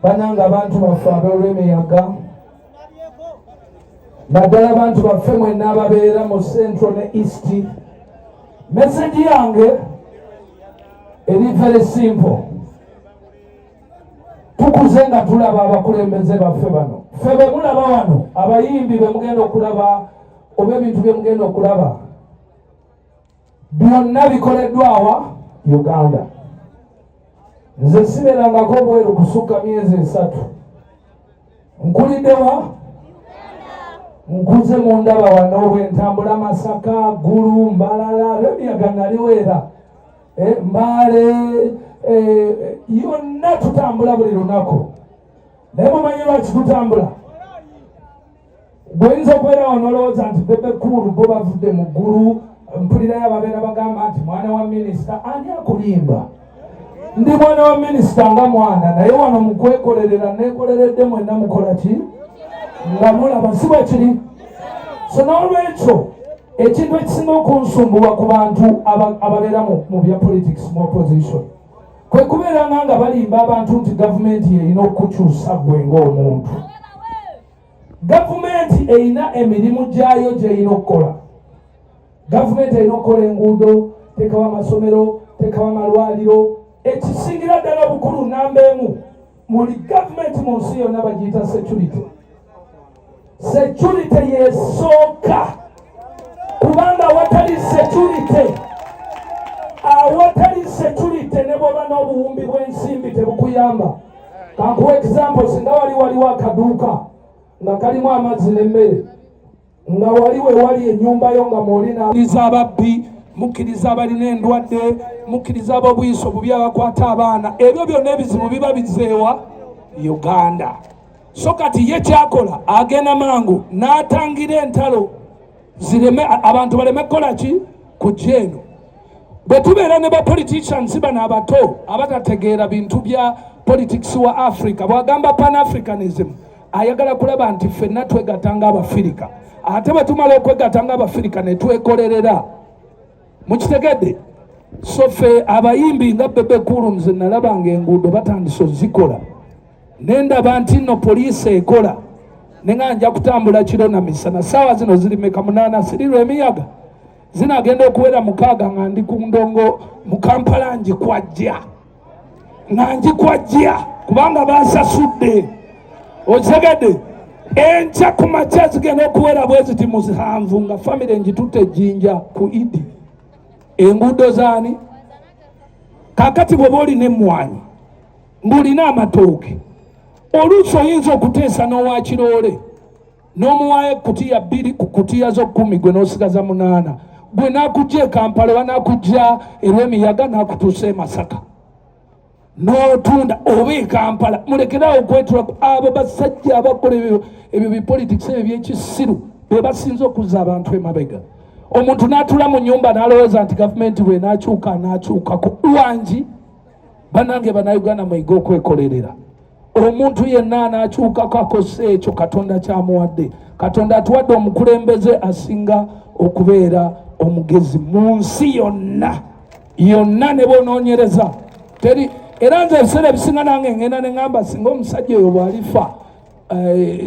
bananga abantu baffe ab'olw'emiyaga naddala abantu baffe mwenna ababeera mu Central ne East. Message yange eri very simple. Tukuze nga tulaba abakulembeze baffe bano. Ffe be mulaba wano abayimbi be mugenda okulaba oba ebintu bye mugenda okulaba byonna bikoleddwawa Uganda. Nze siberangako bweru kusukka myezi 3. Nkuliddewa nkuze mu ndaba wano bwe ntambula Masaka, Gulu, Mbalala, Lemiyaga naliweera Mbale yonna tutambula buli lunaku. Naye mumanyi lwaki tutambula? Gwenza okubeera wano nti Bebe Cool bo bavudde mu Gulu, mpulirayo ababeera bagamba nti mwana wa minisita. Ani akulimba? Ndi mwana wa minisita nga mwana, naye wano mukwekolerera nekoleredde mwenna mukola ki? Nga mulaba si bwe kiri. So n'olwekyo ekintu ekisinga okunsumbuwa ku bantu ababeera mu bya politics mu opposition kwe kubeera nga balimba abantu nti gavumenti erina okukyusa gwe ng'omuntu. Gavumenti erina emirimu gyayo gy'erina okukola. Gavumenti erina okukola enguudo, tekawo amasomero, tekawo amalwaliro. Ekisingira ddala obukulu namba emu muli gavumenti mu nsi yonna bagiyita security. Security yesooka, kubanga awatali security ne bw'oba n'obuwumbi bw'ensimbi tebukuyamba. Kankuwa example, singa waliwo akaduuka nga kalimu amazzi n'emmere, nga wali ennyumba yo nga mukkiriza ababbi, mukkiriza abalina endwadde, mukkiriza ab'obuyisa obubi abakwata abaana, ebyo byonna ebizibu biba bizeewa Uganda. So kati ye kyakola agenda mangu n'atangira entalo zireme abantu baleme kukola ki kujja eno. Bwe tubeera ne ba politicians bano abato abatategeera bintu bya politics wa Africa, bwagamba pan-Africanism ayagala kulaba nti ffenna twegatanga Abafirika, ate bwe tumala okwegatanga Abafirika ne twekolerera. Mukitegedde? So ffe abayimbi nga Bebe Cool nze nalabanga enguudo batandise ozikola, nendaba nti nno poliisi ekola, nenga nja kutambula kiro na misana. Saawa zino ziri meka 8 sirirwa emiyaga zinagenda okuwera 6 nga ndi ku ndongo mu Kampala njikwajja kubanga basasudde. Okitegedde? Enkya ku makya zigenda okuwera bwe ziti muzihanvu nga famire njitutte ejjinja ku Idi. Enguudo zaani? Kakati bw'oba olina emmwanyi ng'olina amatooke, oluusi oyinza okuteesa n'owa Kiroole n'omuwaayo ekkutiya 2 ku kutiya zo 10 gwe n'osigaza 8. Gwe n'akujja e Kampala banakujja Erw'emiyaga n'akutuusa e Masaka n'otunda oba e Kampala. Mulekerawo okwetula abo basajja abakola ebyo bipolitics ebyekisiru be basinza okuzza abantu emabega. Omuntu n'atula mu nnyumba n'alowooza nti gavumenti bwe n'akyuka n'akyukako. Wangi banange Bannayuganda mweyiga okwekolerera. Omuntu yenna anakyukako akoze ekyo Katonda kyamuwadde. Katonda atuwadde omukulembeze asinga okubeera omugezi mu nsi yonna ne bw'onoonyereza teri. Era nze ebiseera ebisinga nange ngenda ne ngamba singa omusajja oyo bw'alifa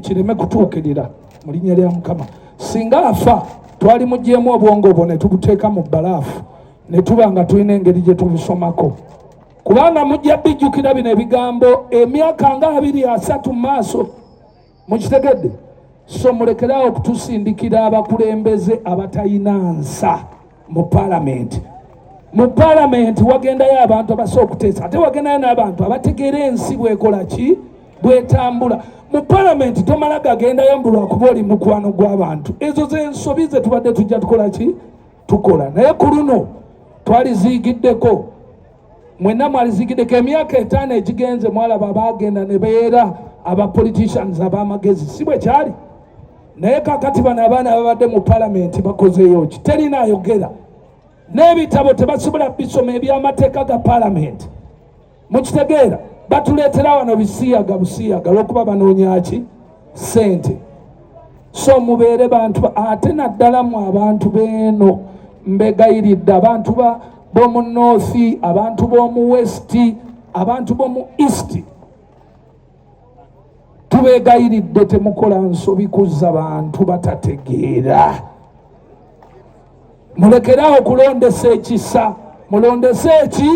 kireme kutuukirira mu linnya lya Mukama, singa afa twali muggyemu obwongo obwo ne tubuteeka mu bbalaafu ne tuba nga tulina engeri gye tubusomako, kubanga mujja bijjukira bino ebigambo emyaka nga 2-3 mu maaso. Mukitegedde? So mulekerawo okutusindikira abakulembeze abatalina nsa mu Parliament. Mu Parliament wagendayo abantu abasobola okuteesa, ate wagendayo n'abantu abategeera ensi bw'ekola ki bw'etambula. Mu Parliament tomala gagendayo mbu lwakuba oli mukwano gw'abantu. Ezo z'ensobi ze tubadde tujja tukola ki tukola. Naye ku luno twaliziigiddeko, mwenna mwaliziigiddeko. Emyaka 5 egigenze mwalaba abagenda ne beera aba politicians ab'amagezi, si bwe kyali? Naye kakati bano abaana ababadde mu Parliament bakozeyo ki? Terina ayogera. N'ebitabo tebasobola bisoma eby'amateeka ga Parliament. Mukitegeera? Batuleetera wano busiyaga lw'okuba banoonya ki ssente. So mubeere bantu ate naddala mu abantu beeno mbegayiridde abantu b'omu North, abantu b'omu West, abantu b'omu East. tubeegayiridde temukola nsobi kuzza bantu batategeera. Mulekerawo kulondesa ekisa, mulondese eki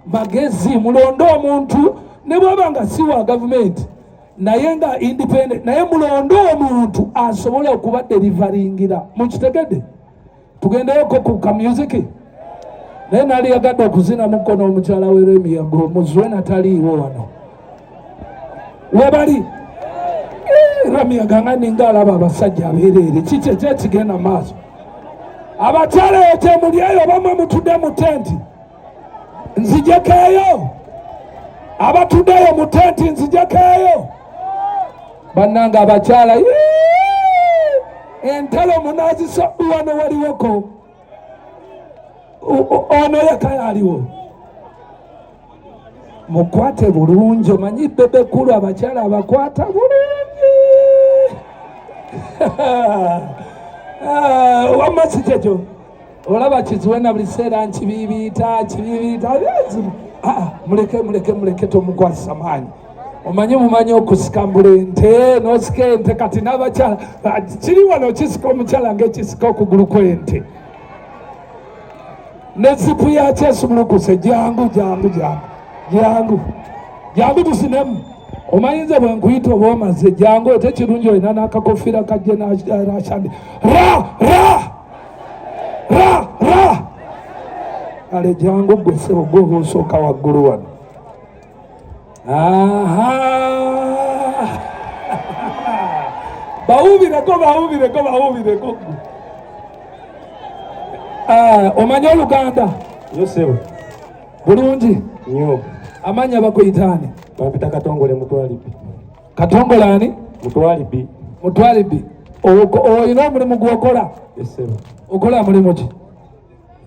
magezi, mulonde omuntu ne bwaba nga si wa gavumenti naye nga independent, naye mulonde omuntu asobole okuba delivaringira. Mukitegedde? Tugendeyoko ku ka music. Naye nali yagadde okuzina mukono omukyala w'emiyago muzwena taliiwo wano. Webali Ramiyaga nga ninga alaba abasajja abeereere kiki ekyekigenda maaso. Abakyala eyo temulyeyo bamwe mutudde mu tenti nzijekeeyo. Abatuddeyo mu tenti nzijekeeyo. Bannanga abakyala entalo munazisa wano waliwoko. Ono yekaya aliwo. Mukwate bulungi, omanyi bebe kulu abakyala abakwata bulungi. Wamma si kyekyo olaba kiziwena buli seera nkibibiita. Muleke tomukwasisa maanyi. Mumanyi okusikambula ente n'osika ente kati n'abakyala kiri wano kisika omukyala ng'ekisika okugulu kw'ente. Ne zipu yakyo esumulukuse jangu tusinemu. Omayinza bwe nkuyita oba omaze jangu ate kirungi olina n'akakofiira kajje n'akyandi ra ale jangu gwe sebo gwe osooka waggulu wano. Bawubireko omanyi Oluganda? Yosebo bulungi nnyo. Amanya bakuyitaani? Bampita Katongole Mutwalibi. Katongole ani? Mutwalibi. Olina omulimu gwokola? Yosebo. Okola mulimu ki?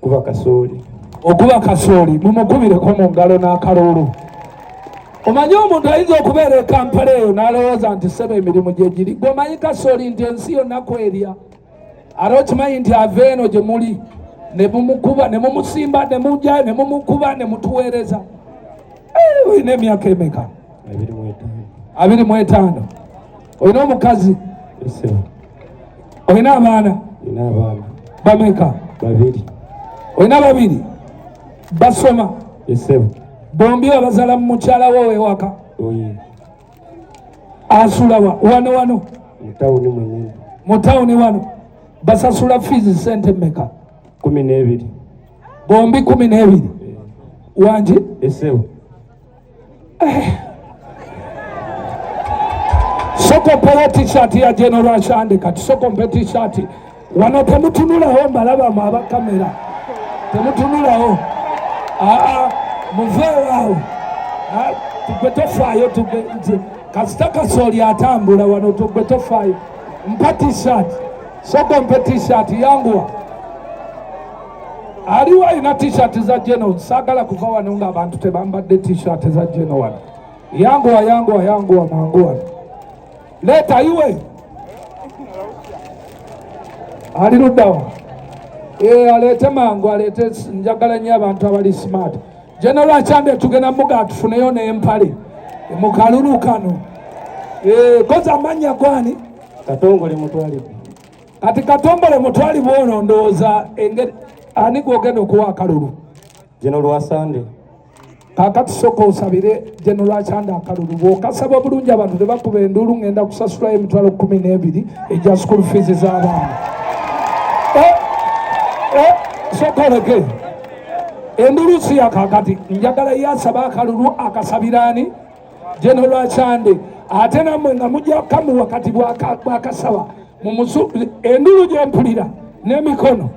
Kuba kasooli. Okuba kasooli mumukubireko mu ngalo n'akalulu. Omanyi omuntu ayinza okubeera e Kampala eyo n'alowooza nti sebe emirimu gye giri. Gwe omanyi kasooli nti ensi yonna kwerya. Ate okimanyi nti ava eno gye muli ne mumukuba ne mumusimba ne mujjayo ne mumukuba ne mutuweereza. Olina emyaka emeka? 25. Olina omukazi? Olina abaana? Bameka? 2. Olina 2? Basoma? Bombi abazala mu mukyala wo ewaka? Asula wa? Wano? Mu tawuni wano? Basasula fees sente mmeka? 12. Bombi 12? Wangi? Soko pera t-shirt ya General Chande kati soko mpe t-shirt. Wano temutunulaho mbalaba mu abakamera. Temutunulaho. Muveewo. Tugwe tofaayo kasita kasooli atambula wano tugwe tofaayo. Mpa t-shirt. Soko mpe t-shirt yanguwa. Aliwo alina t-shirt za General. Saagala kuva wano nga abantu tebambadde t-shirt za General wano. Yanguwa mangu wano. Leta iwe. Ali luddawa. Alete mangu, alete njagala nnyo abantu abali smart. General Chande tugenda muga atufuneyo n'empale. Mu kalulu kano. Koza amannya gwani? Katongole Mutwalibi. Kati Katongole Mutwalibi ono ndowooza engeri ani gwogenda okuwa akalulu? General Wasande. Kakati soko osabire General Chande akalulu. Bw'okasaba bulungi abantu tebakuba enduulu ngenda kusasula emitwalo 12 egya school fees z'abaana. Soko leke. Enduulu si yakakati. Njagala yasaba akalulu akasabiraani General Chande. Ate nammwe nga mujja kamu wakati bw'akasaba. Enduulu gye mpulira n'emikono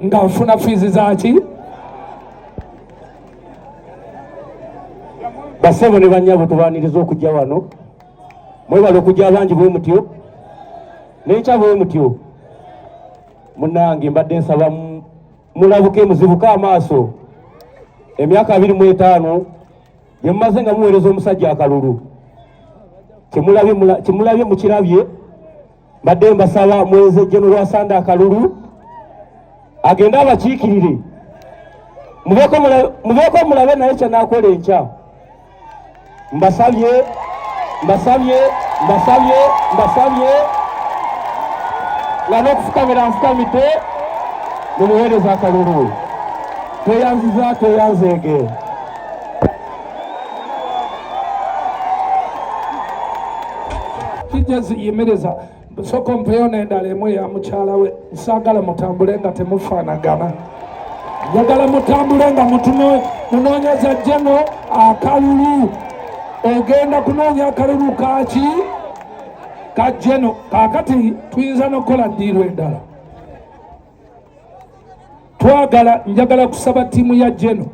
nga nfuna fees zaki? Basebo ne bannyabo tubaaniriza okujja wano. Mwebale okujja abangi bwe mutyo. N'ekya bwe mutyo. Munnange mbadde nsaba mulabuke muzibuke amaaso. Emyaka 25 gye mmaze nga muweereza omusajja akalulu. Kimulabye mukirabye. Mbadde mbasaba muweze General Wasande akalulu. Agenda abakiikirire. Mubeeko mulabe naye kye naakola enkya. Mbasabye mbasabye nga n'okufukamira nfukamidde mumuweereza akalulu tweyanzeege kijja ziyimireza soko mpeyo n'endala emu ya mukyala we saagala mutambule nga temufaanagana njagala mutambule nga munoonyeza jeno akalulu ogenda kunoonya akalulu kaki ka jeno kaakati tuyinza n'okukola ddiiru endala njagala kusaba ttiimu ya jeno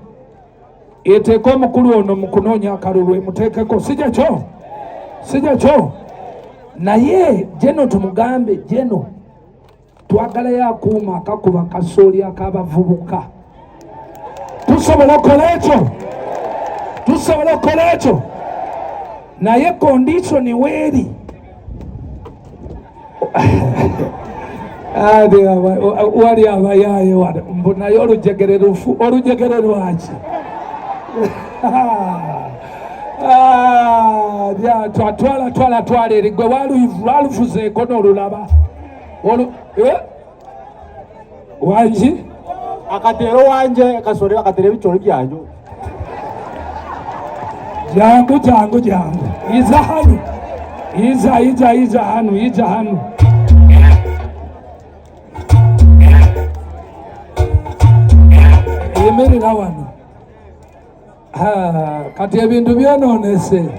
eteeke omukulu ono mu kunoonya akalulu emuteekeko sijja kyo naye jeno tumugambe jeno twagalayo akuuma akakuba kasooli ak'abavubuka tusobola okukola ekyo naye kondisoni weeri wali abayaaye wano mbu naye olujegere lufu olujegere lwaki twala erigwe walufuzeeko n'olulaba wangi akatero wanje kasore akatero ebicooli byanyu jangu iza hanu ija hanu yemerera wano kati ebintu byonoonese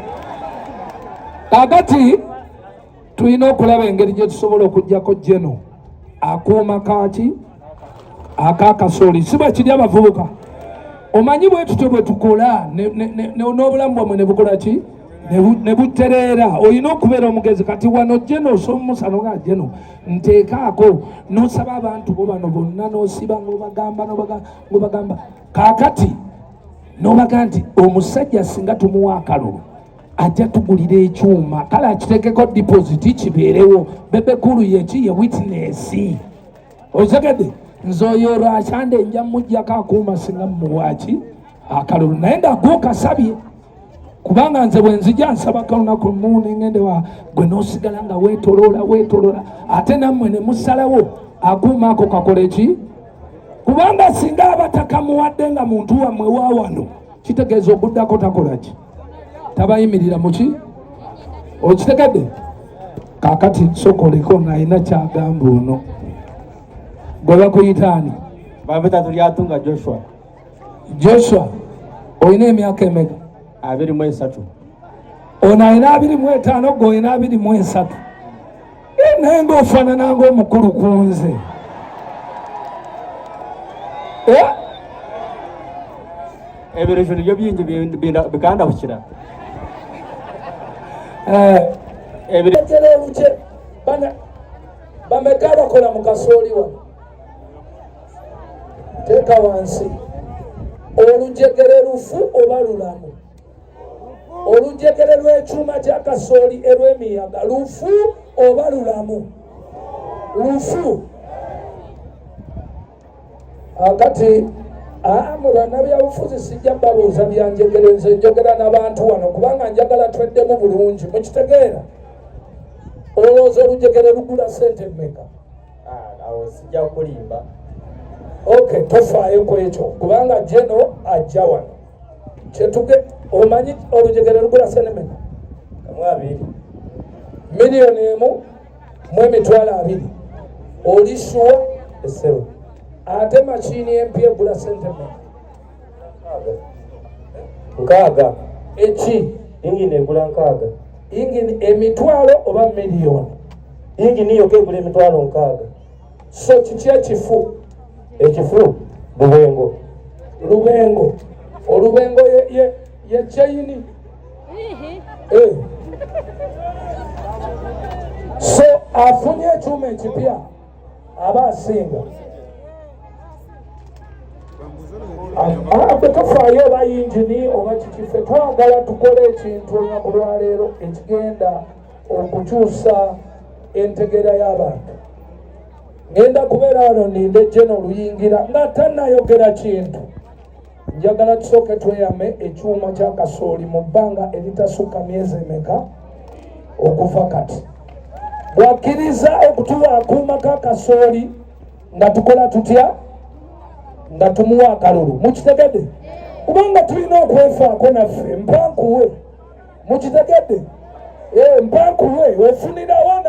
kakati tulina okulaba engeri gye tusobola okugjako jeno akuuma kaki akakasooli si bwe kiri abavubuka omanyi bwe tutyo bwe tukola n'obulamu bwamwe ne bukola ki ne butereera olina okubeera omugezi kati wano jeno osomusano ga jeno nteekaako n'osaba abantu bo bano bonna n'osiba ng'obagamba kaakati n'obaga nti omusajja singa tumuwa akalulu ajja tugulira ekyuma kale akiteekeko deposit kibeerewo bebekulu yeki ye witness otegedde nze oyo lwakyande nja mujjako akuuma singa mumuwaaki akalulu naye ng'agwokasabye kubanga nze bwe nzija nsaba kalunaku lumu nengende wa gwe n'osigala nga weetoloola ate nammwe ne musalawo akuuma ako kakola ki kubanga singa abatakamuwadde nga muntu wammwe wa wano kitegeeza oguddako takola ki tabayimirira muki okitegedde kaakati sokoleko nalina kyagamba ono gwe bakuyitaani babeta tulyatunga Joshua olina emyaka emeka 23 ono alina 25 gwe olina 23 naye ng'ofaanana ng'omukulu ku nze ebirosho nibyo bingi biganda kukira ebirekereruke bameka bakola mu kasooli wano teeka wansi olujegere lufu oba lulamu olujegere lw'ekyuma kya kasooli erw'emiyaga lufu oba lulamu lufu akati mu bannabyabufuzi sijja babuuza byanjegere nze njogera n'abantu wano kubanga njagala tweddemu bulungi mukitegeera olowooza olujegere lugula sente mmeka awo sijja kulimba okay tofaayo ku ekyo kubanga jeno ajja wano kyetuge omanyi olujegere lugula sente mmeka kamwe 2 miliyoni emu mu emitwalo 2 olisuwa esebo ate machini empya egula sente nkaaga eki ingini egula nkaaga ingini emitwalo oba miliyoni ingini yo kegula emitwalo nkaaga so kiki ekifu lubengo olubengo ye chaini so afunye ekyuma ekipya aba asinga tofaayo oba yingini oba kikife twagala tukole ekintu olunaku lwaleero ekigenda okukyusa entegeera y'abantu ngenda kubeera wano ninde jeno oluyingira nga tannayogera kintu njagala tusooke tweyame ekyuma kya kasooli mu bbanga eritasukka myezi emeka okuva kati bwakkiriza okutuwa akuuma ka kasooli nga tukola tutya nga tumuwa akalulu mukitegedde kubanga tulina okwefaako naffe mpankuwe mukitegedde mpankuwe ofunirawo